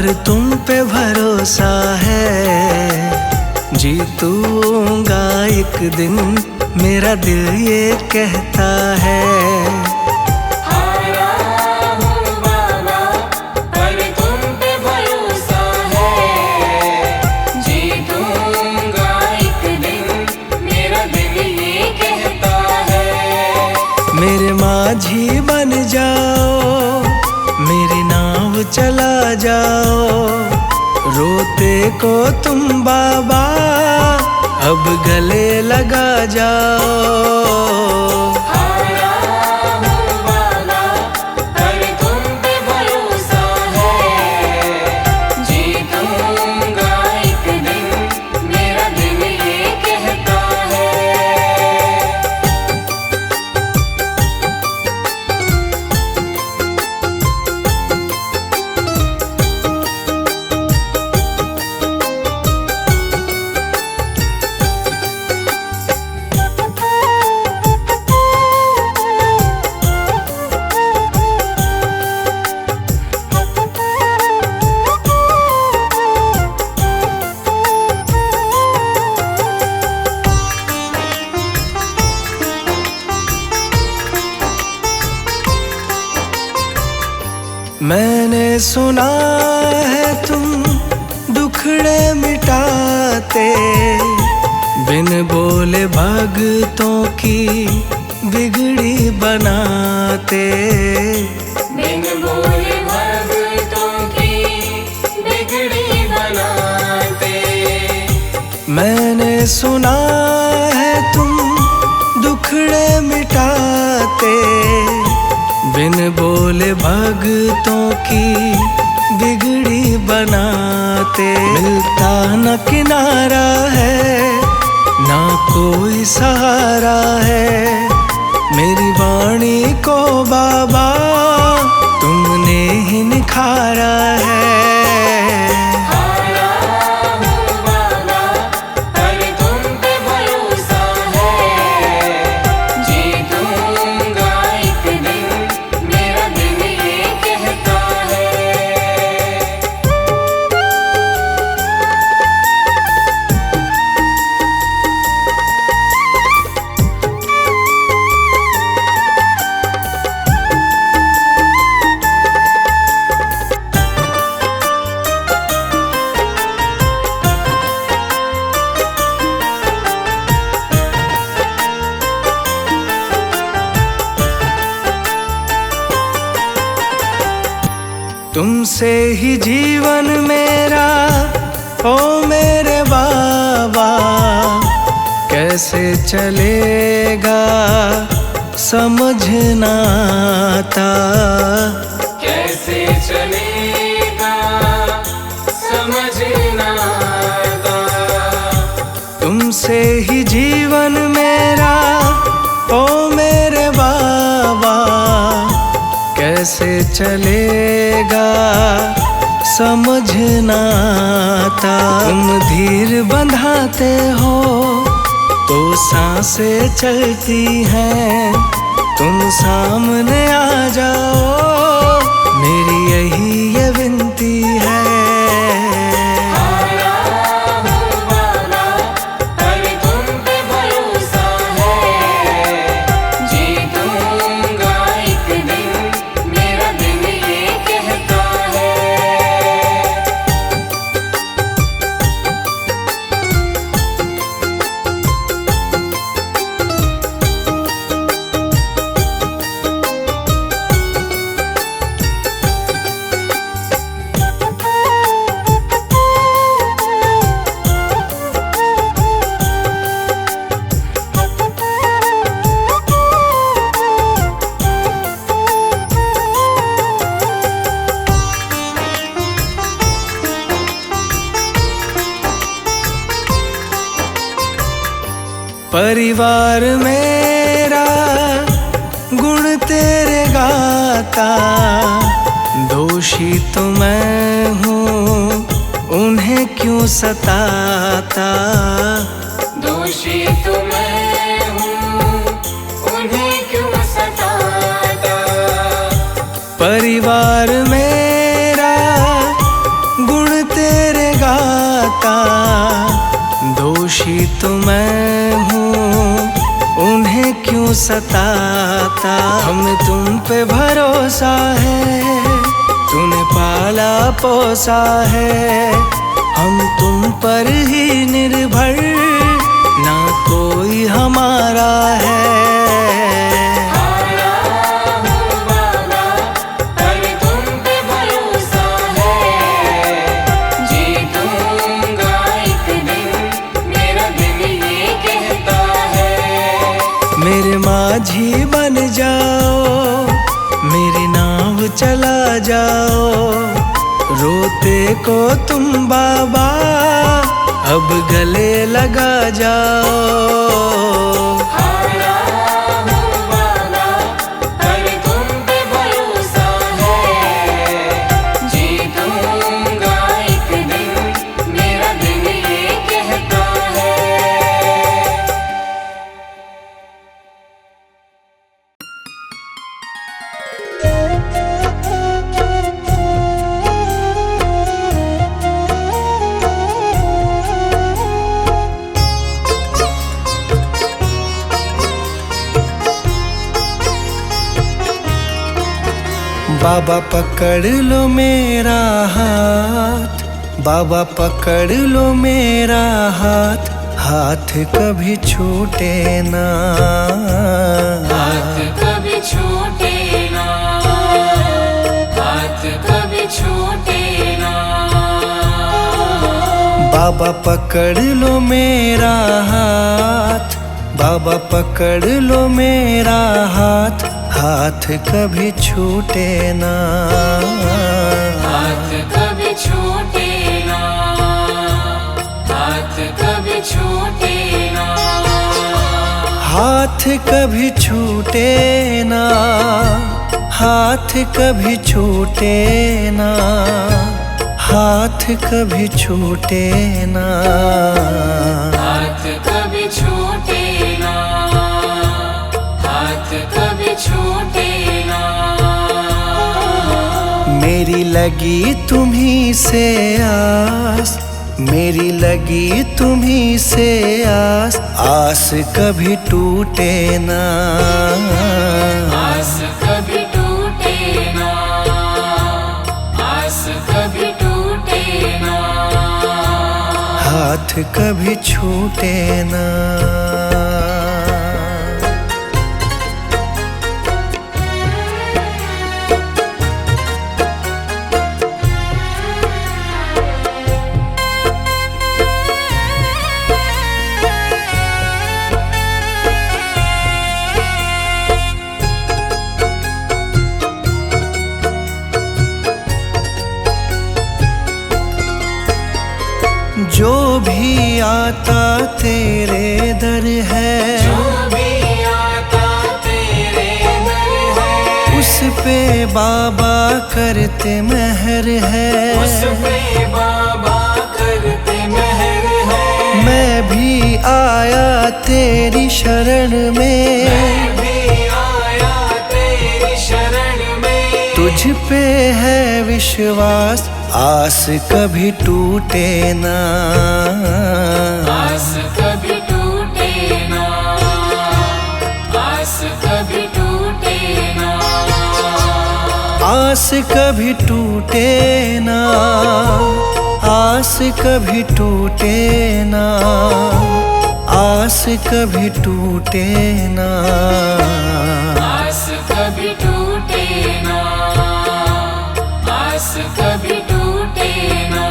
पर तुम पे भरोसा है, जीतूंगा एक दिन, मेरा दिल ये कहता है। हारा हूँ बाबा पर तुम पे भरोसा है, जीतूंगा एक दिन, मेरा दिल ये कहता है। मेरे माझी बन जाओ, मेरी नाव चला जाओ, रोते को तुम बाबा अब गले लगा जाओ। हारा हूँ बाबा पर तुम पे भरोसा है, जीतूंगा एक दिन, मेरा दिल ये कहता है। मैंने सुना है तुम दुखड़े मिटाते, बिन बोले भगतों की बिगड़ी बनाते। बिन बोले भगतों की बिगड़ी बनाते। मैंने सुना है तुम दुखड़े मिटाते, बिन बोले भगतों की बिगड़ी बनाते। मिलता न किनारा है, ना कोई सहारा है, मेरी वाणी को बाबा तुमने ही निखारा है। हारा हूँ बाबा पर तुम पे भरोसा है, जीतूंगा एक दिन, मेरा दिल ये कहता है। तुमसे ही जीवन मेरा ओ मेरे बाबा, कैसे चलेगा समझ ना आता। कैसे चलेगा समझ ना आता। तुमसे ही जीवन मेरा ओ मेरे बाबा, कैसे चलेगा समझ ना आता। तुम धीर बंधाते हो तो सांसें चलती हैं, तुम सामने आ जाओ, मेरी यही ये विनती है। हारा हूँ बाबा पर तुम पे भरोसा है, जीतूंगा एक दिन, मेरा दिल ये कहता है। परिवार मेरा गुण तेरे गाता, दोषी तो मैं हूँ उन्हें क्यों सताता। दोषी तो मैं हूँ उन्हें क्यों सताता। परिवार मेरा सताता। हमें तुम पे भरोसा है, तूने पाला पोसा है। हम तुम पर ही निर्भर, ना कोई हमारा है। मेरे माझी बन जाओ, मेरी नाव चला जाओ। रोते को तुम बाबा अब गले लगा जाओ। बाबा पकड़ लो मेरा हाथ, बाबा पकड़ लो मेरा हाथ। हाथ कभी छूटे ना, हाथ कभी छूटे ना, हाथ कभी छूटे ना। बाबा पकड़ लो मेरा हाथ, बाबा पकड़ लो मेरा हाथ। हाथ कभी छूटे ना, हाथ कभी छूटे ना, हाथ कभी छूटे ना। हाथ कभी छूटे ना, हाथ कभी छूटे ना। हाथ कभी छूटे ना, हाथ कभी छूटे ना, हाथ कभी छूटे ना। मेरी लगी तुम्ही से आस, मेरी लगी तुम्ही से आस। आस कभी टूटे ना, आस कभी टूटे ना, आस कभी टूटे ना। हाथ कभी छूटे ना। जो भी आता तेरे दर है, जो भी आता तेरे दर है। उस पे बाबा करते मेहर है, उस पे बाबा करते मेहर है। मैं भी आया तेरी शरण में, मैं भी आया तेरी शरण में। तुझ पे है विश्वास। आस कभी टूटे ना, आस कभी टूटे ना, आस कभी टूटे ना। आस कभी टूटे ना, आस कभी टूटे ना। आस कभी टूटे ना, आस कभी टूटे ना, आस कभी टूटे ना।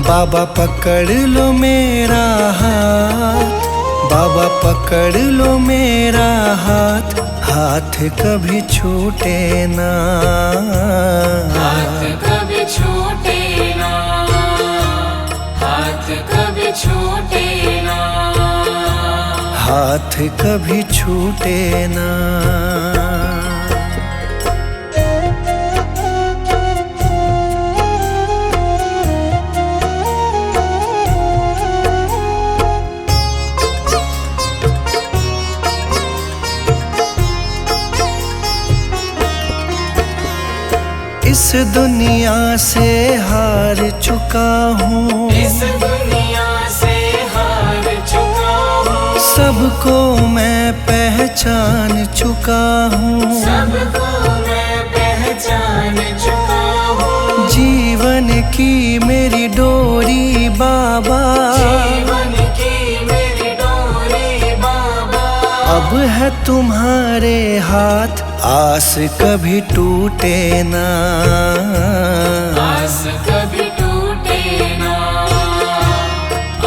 बाबा पकड़ लो मेरा हाथ, बाबा पकड़ लो मेरा हाथ। हाथ कभी छूटे ना, हाथ कभी छूटे ना, हाथ कभी छूटे ना। हाथ कभी छूटे ना। इस दुनिया से हार चुका हूँ, इस दुनिया से हार चुका हूँ। सबको मैं पहचान चुका हूँ, सबको मैं पहचान चुका हूँ। जीवन की मेरी डोरी बाबा, जीवन की मेरी डोरी बाबा। अब है तुम्हारे हाथ, आस कभी टूटे ना, आस कभी टूटे ना,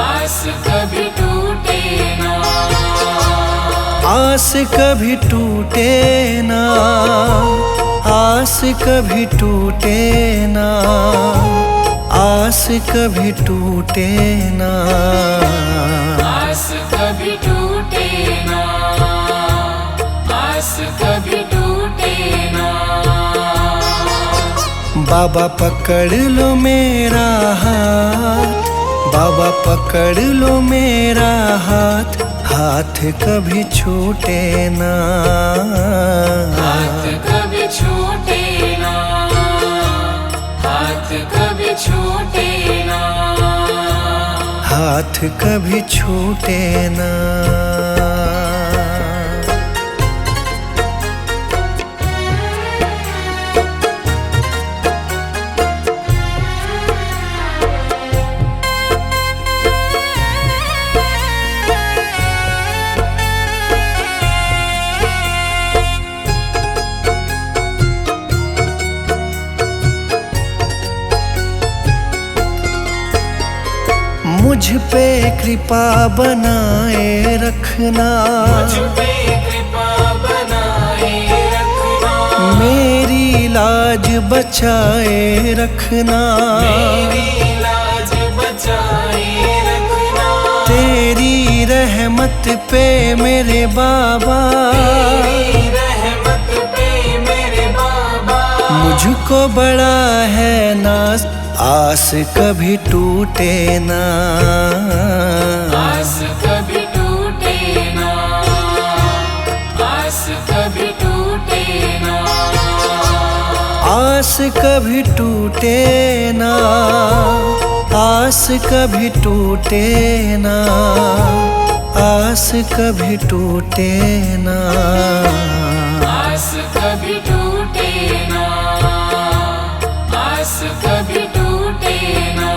आस कभी टूटे ना, आस कभी टूटे ना, आस कभी टूटे ना, आस कभी टूटे ना, आस कभी टूटे ना, आस कभी टूटे ना। बाबा पकड़ लो मेरा हाथ, बाबा पकड़ लो मेरा हाथ, हाथ कभी छूटे ना, हाथ कभी छूटे ना, हाथ कभी छूटे ना, हाथ कभी छूटे ना। मुझ पे कृपा बनाए रखना, मुझ पे कृपा बनाए रखना, मेरी लाज बचाए रखना, मेरी लाज बचाए रखना, तेरी रहमत पे मेरे बाबा, तेरी रहमत पे मेरे बाबा। मुझको बड़ा है नाज, आस कभी टूटे ना, आस कभी टूटे ना, आस कभी टूटे ना, आस कभी टूटे ना, आस कभी टूटे ना, आस कभी टूटे ना, आस कभी टूटे ना, आस कभी टूटे ना।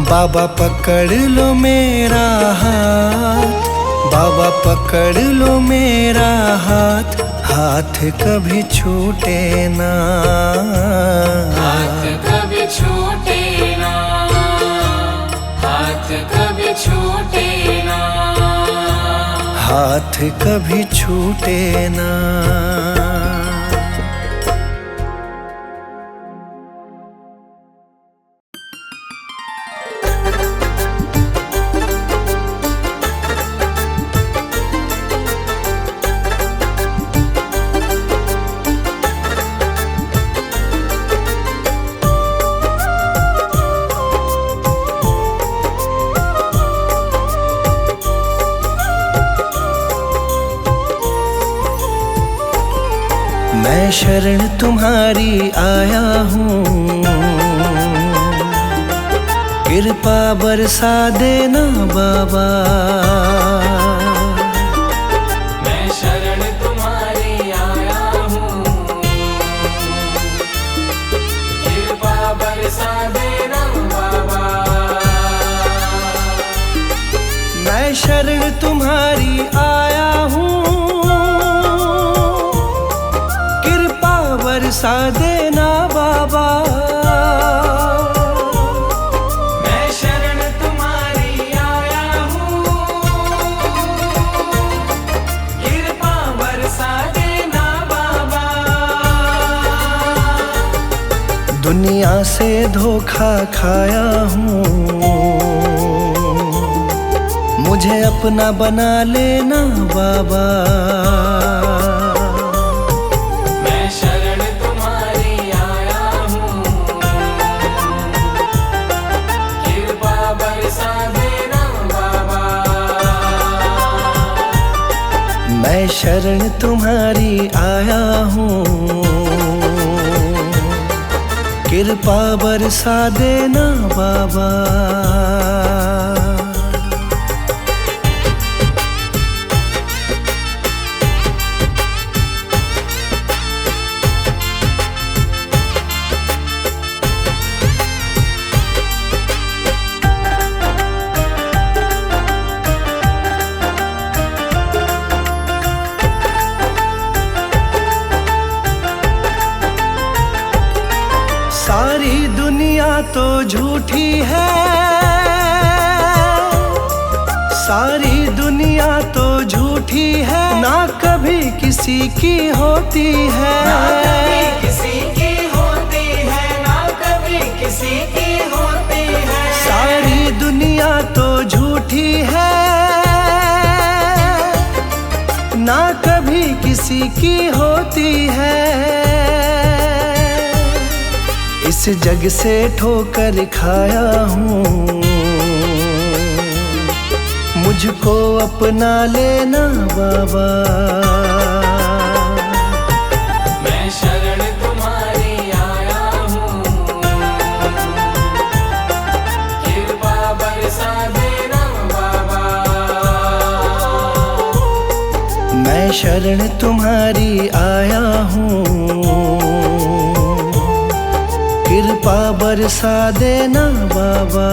बाबा पकड़ लो मेरा हाथ, बाबा पकड़ लो मेरा हाथ, हाथ कभी छूटे ना, हाथ कभी छूटे ना, हाथ कभी छूटे ना, हाथ कभी छूटे ना। मैं शरण तुम्हारी आया हूँ, कृपा बरसा देना बाबा, मैं शरण तुम्हारी आया हूँ, कृपा बरसा देना बाबा। मैं शरण तुम्हारी आया हूँ, कृपा बरसा देना बाबा, मैं शरण तुम्हारी आया हूँ, कृपा बरसा देना बाबा। दुनिया से धोखा खाया हूँ, मुझे अपना बना लेना बाबा, मैं शरण तुम्हारी आया हूँ, कृपा बरसा देना बाबा। मैं शरण तुम्हारी आया हूँ, कृपा बरसा देना बाबा। तो झूठी है, सारी दुनिया तो झूठी है, ना कभी किसी की होती है, ना कभी किसी की होती है, ना कभी किसी की होती है। सारी दुनिया तो झूठी है, ना कभी किसी की होती है। इस जग से ठोकर खाया हूँ, मुझको अपना लेना बाबा। मैं शरण तुम्हारी आया हूँ, कृपा बरसा देना बाबा। मैं शरण तुम्हारी आया हूँ, कृपा बरसा देना बाबा।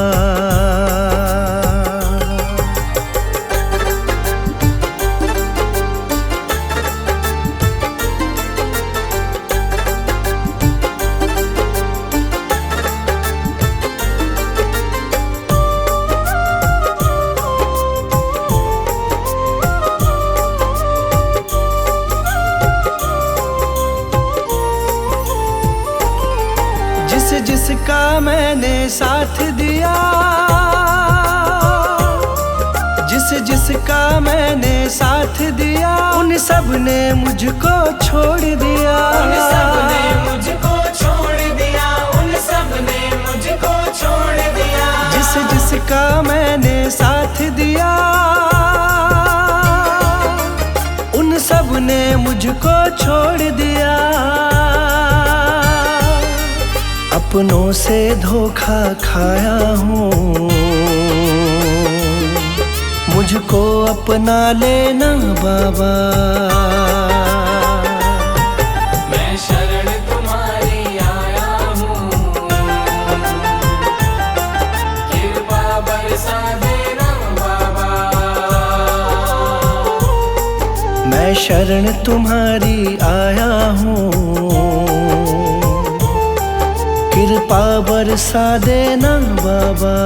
जिसका मैंने साथ दिया, जिसका मैंने साथ दिया, उन सब ने मुझको छोड़ दिया, उन सब ने मुझको छोड़ दिया, उन सब ने मुझको छोड़ दिया। जिसका मैंने साथ दिया, उन सब ने मुझको छोड़ दिया। अपनों से धोखा खाया हूँ, मुझको अपना लेना बाबा। मैं शरण तुम्हारी आया हूँ, कृपा बरसा देना बाबा। मैं शरण तुम्हारी आया हूँ, कृपा बरसा देना बाबा।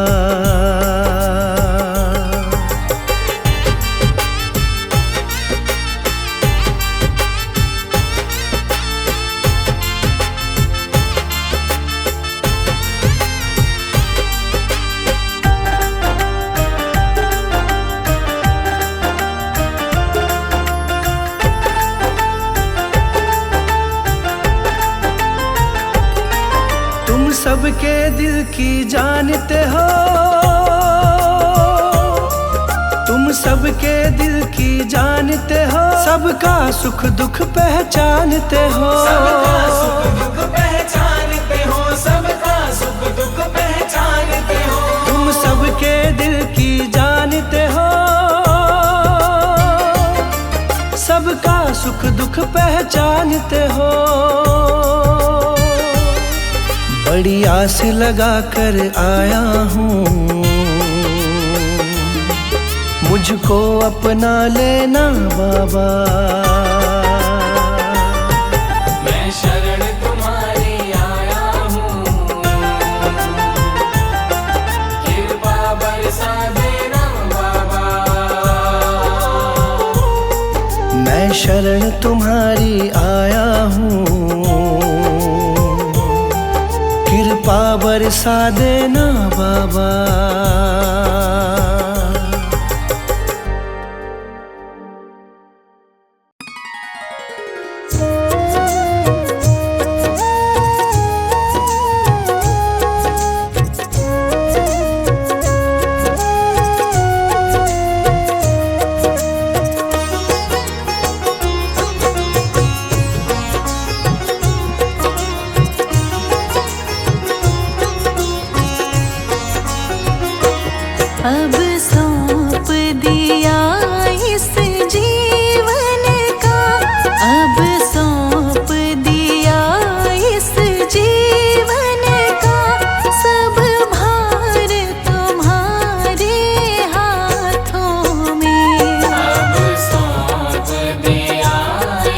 तुम सबके दिल की जानते हो, तुम सबके दिल की जानते हो, सबका सुख दुख पहचानते हो, सबका सुख दुख पहचानते हो, सबका सुख दुख पहचानते हो। तुम सबके दिल की जानते हो, सबका सुख दुख पहचानते हो। बड़ी आस लगा कर आया हूँ, मुझको अपना लेना बाबा। मैं शरण तुम्हारी आया हूँ, कृपा बरसा देना बाबा। मैं शरण तुम्हारी आया हूँ, कृपा बरसा देना बाबा। अब सौंप दिया इस जीवन का, अब सौंप दिया इस जीवन का, सब भार तुम्हारे हाथों में। अब सौंप दिया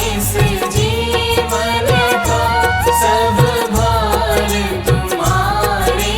इस जीवन का, सब भार तुम्हारे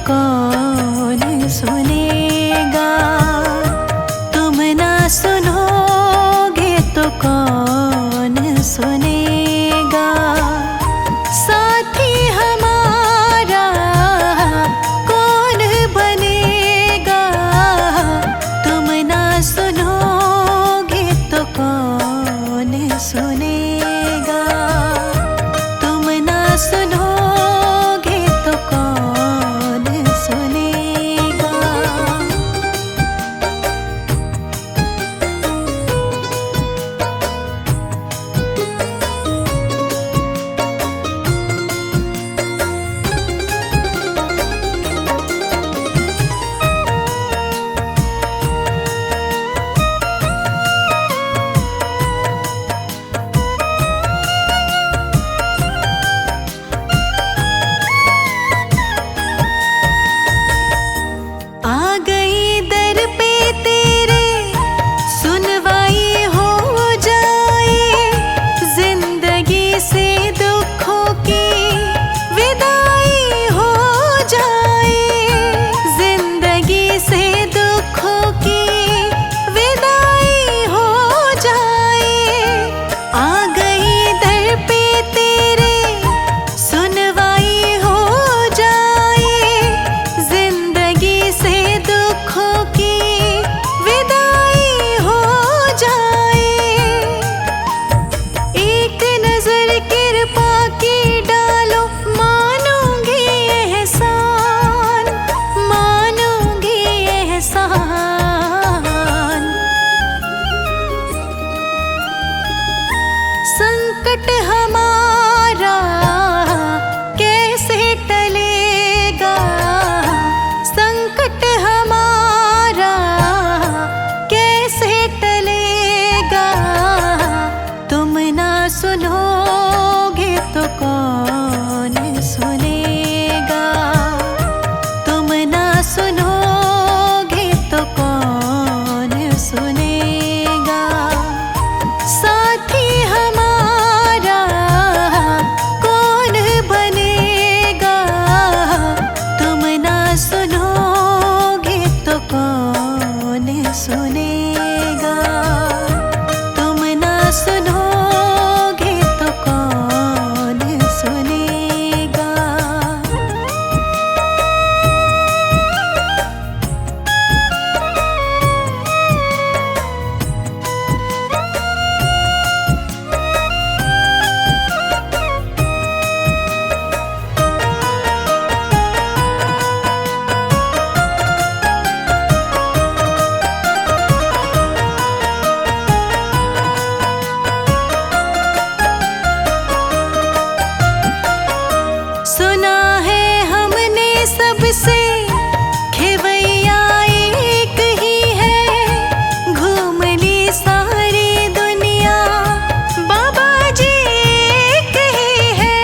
कौन सुनेगा। तुम ना सुनोगे तो कौन सुनेगा। साथी हमारा कौन बनेगा। तुम ना सुनोगे तो कौन सुनेगा। तुम ना सुनोगे तो कौन सुनेगा। आ गई दर पे तेरे सुनवाई हो जाए। जिंदगी से दुखों की विदाई हो जाए। जिंदगी से दुखों की विदाई हो जाए। आ गई दर पे तेरे सुनवाई हो जाए। जिंदगी से दुखों की विदाई हो जाए। एक नजर कृपा की डालो, मानूंगी एहसान। मानूंगी एहसान। संकट हमारा कैसे टलेगा। संकट हमारा कैसे टलेगा। तुम ना सुनोगे तो कौन सुनेगा। तुम ना सुनोगे तो कौन सुनेगा। साथी हमारा कौन बनेगा। तुम ना सुनोगे तो कौन सुनेगा। तुम ना सुनोगे तो कौन सुनेगा। सुना है हमने सबसे खेवैया एक ही है। घूम ली सारी दुनिया बाबा जी एक ही है।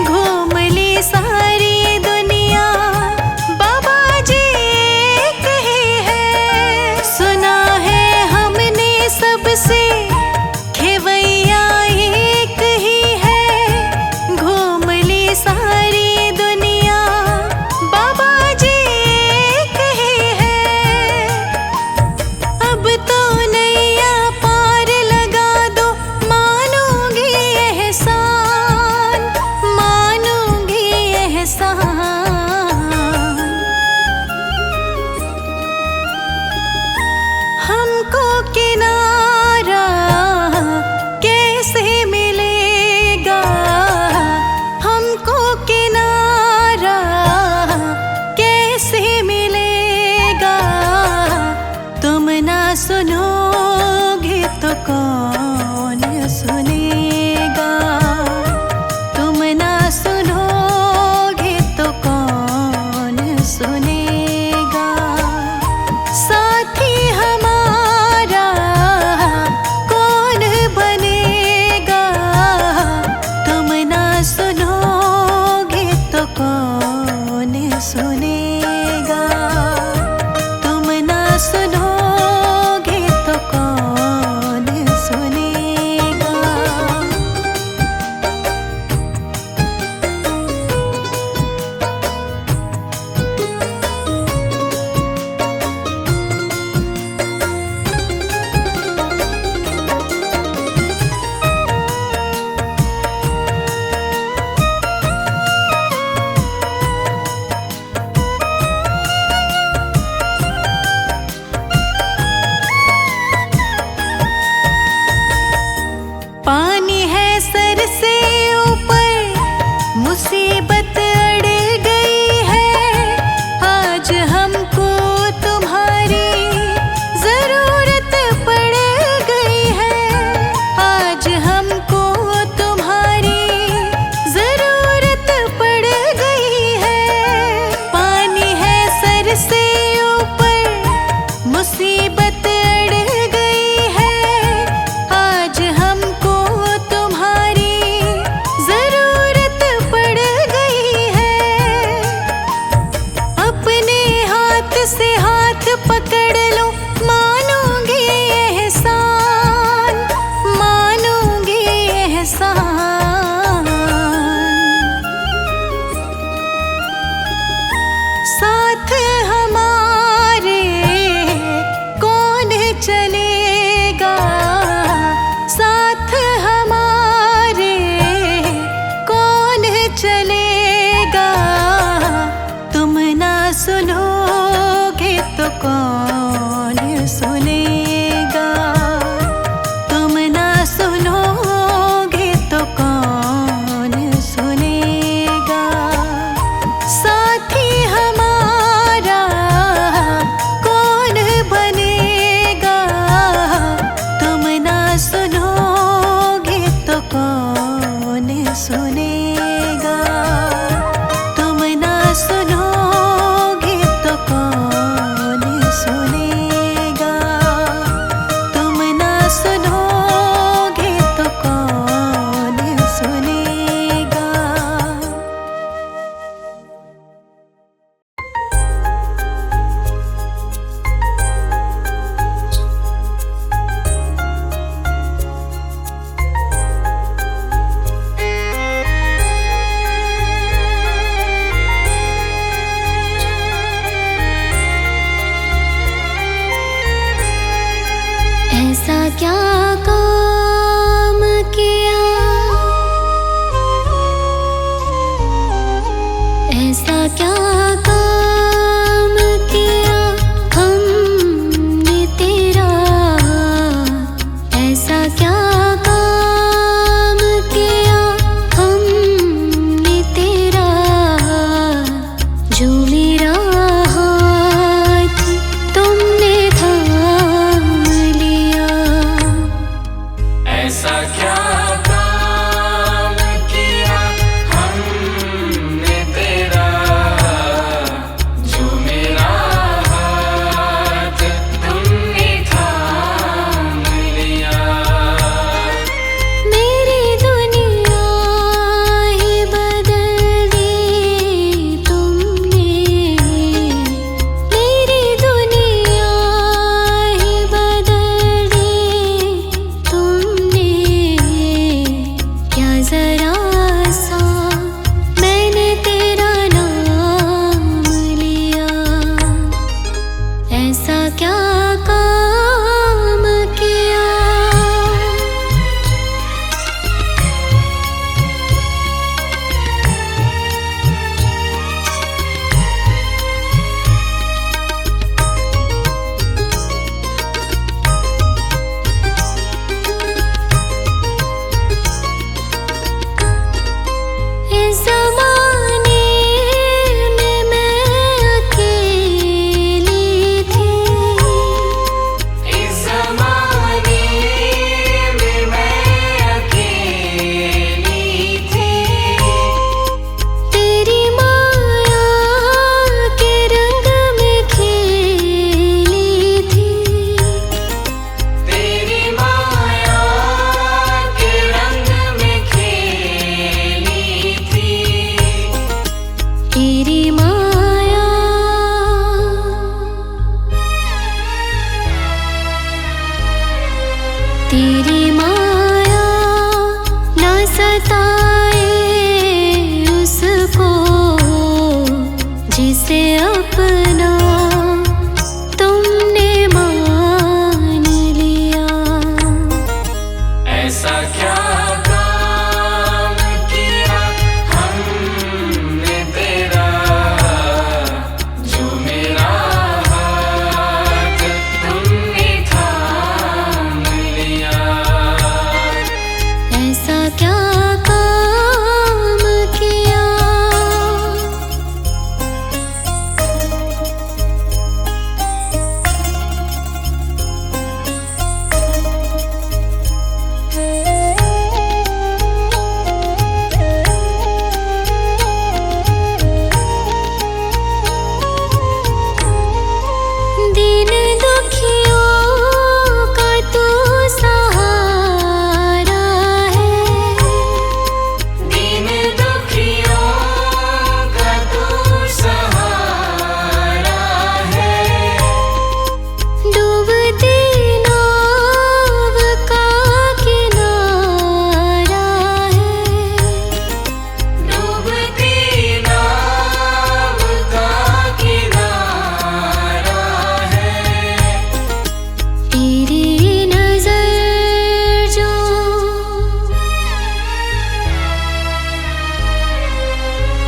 घूम ली सारी दुनिया बाबा जी एक ही है। सुना है हमने सबसे खेवैया एक ही है। घूम ली सारी दुनिया बाबा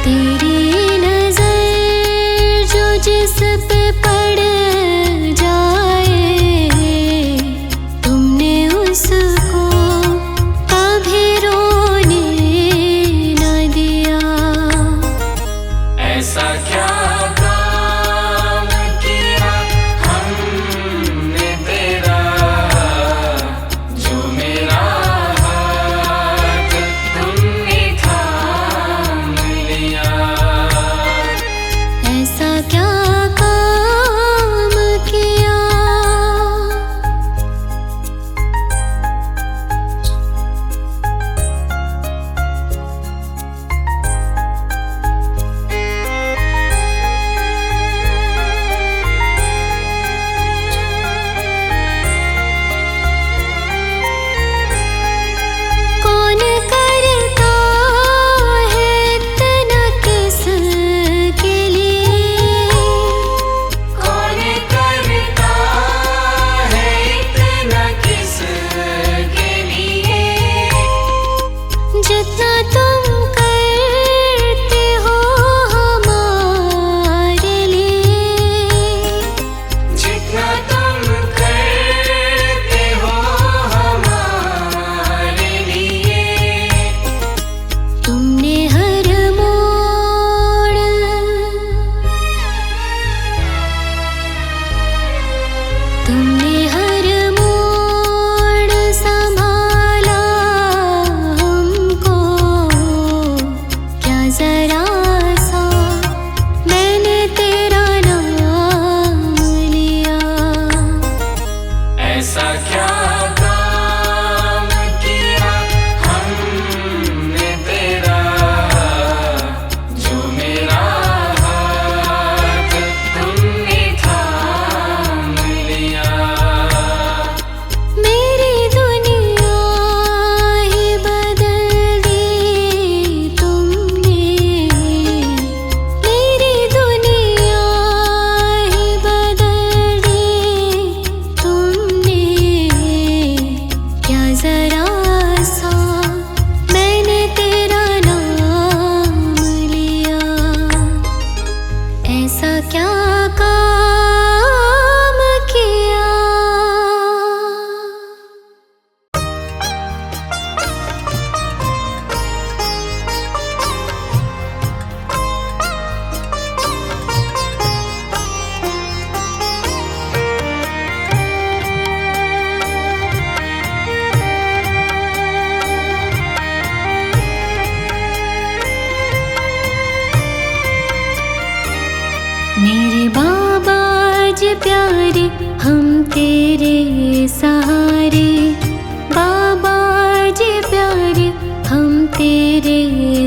तेरी नजर जो जिस पे पड़ जाए, तुमने उसको कभी रोने न दिया। ऐसा क्या काम किया हमने तेरा, जो मेरा हाथ तुमने थाम लिया। ऐसा क्या काम किया। कौन करता है इतना किसके लिए, कौन करता है इतना किसके लिए, जितना तुम करते हो हमारे लिए। जितना तुम करते हो हमारे लिए। तुमने हर मोड़, तुमने हर मोड़ संभाला हमको। क्या जरा सा मैंने तेरा नाम लिया। ऐसा क्या काम किया हमने तेरा, जो मेरा हाथ तुमने थाम लिया। मेरी दुनिया ही बदल दी तुमने, मेरी दुनिया ही बदल दी तुमने। क्या जरा सा मैंने तेरा नाम लिया। ऐसा क्या काम किया। मेरे बाबा जी प्यारे, हम तेरे सहारे। बाबा जी प्यारे, हम तेरे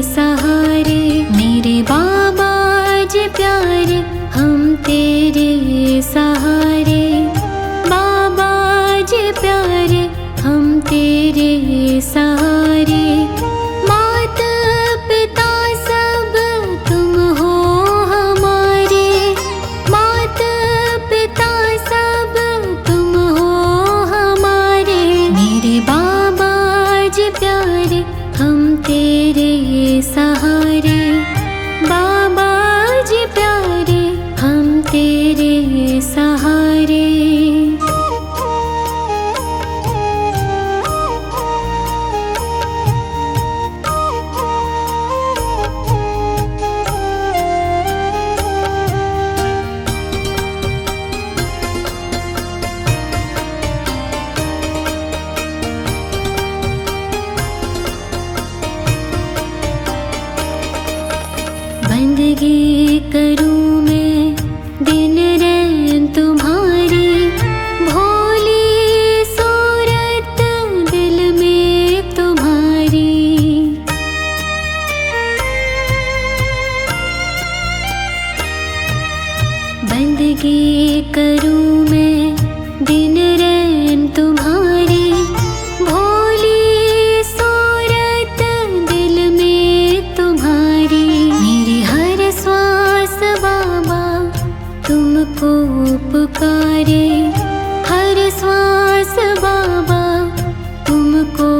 सहारे। मेरे बाबा जी प्यारे, हम तेरे सहारे। बाबा जी प्यारे, हम तेरे सहारे। माता पिता सब तुम हो हमारे। माता पिता सब तुम हो हमारे। मेरे बाबा जी प्यारे, हम तेरे सहारे। बाबा जी प्यारे, हम तेरे सहारे। बंदगी करूं मैं दिन रैन तुम्हारी। भोली सूरत दिल में तुम्हारी। बंदगी करूं मैं दिन रैन तुम्हारी। भोली सूरत दिल में तुम्हारी। मेरी हर श्वास बाबा तुमको पुकारे। हर श्वास बाबा तुमको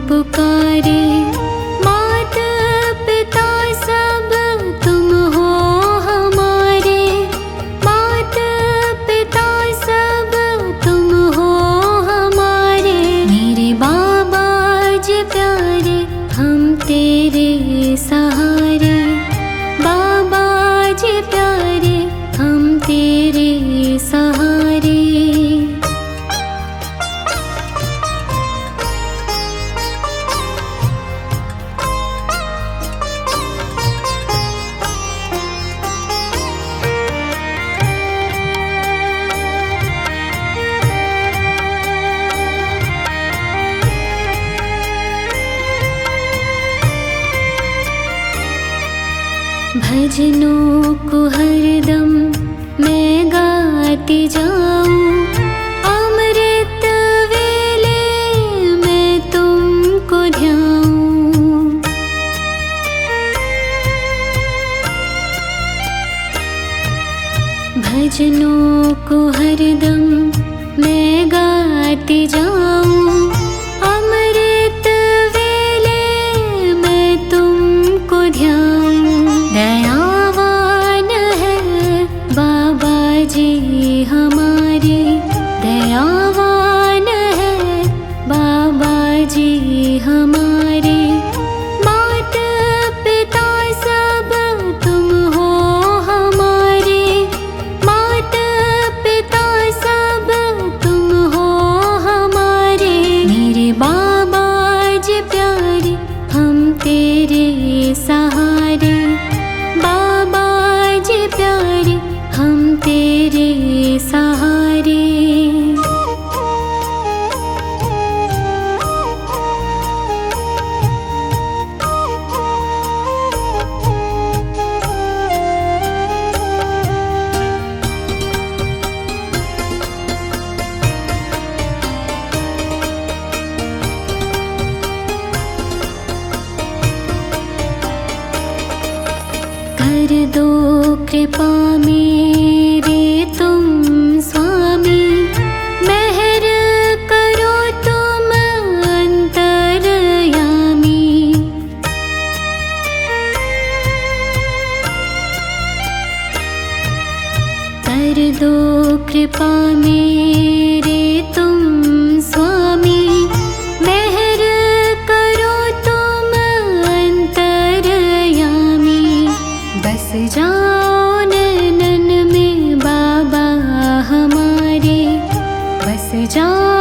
पुकारे। माता पिता सब भजनों को हरदम मैं गाती जाऊं, अमृत वेले मैं तुमको ध्याऊं। भजनों को हरदम मैं गाती जाऊं, अमृत वेले मैं तुमको ध्याऊं। दयावान है बाबा जी हमारे, दयावान है बाबा जी हमारे। माता पिता सब तुम हो हमारे, माता पिता सब तुम हो हमारे। मेरे बाबा जी प्यारे हम तेरे सहारे, बाबा जी प्यारे हम तेरे सहारे। कर दो कृपा मेरे तुम स्वामी, मेहर करो तुम अंतर्यामी। कर दो कृपा मेरे तुम स्वामी, मेहर करो तुम अंतर्यामी। बस जाओ नैनन में बाबा हमारे, बस जाओ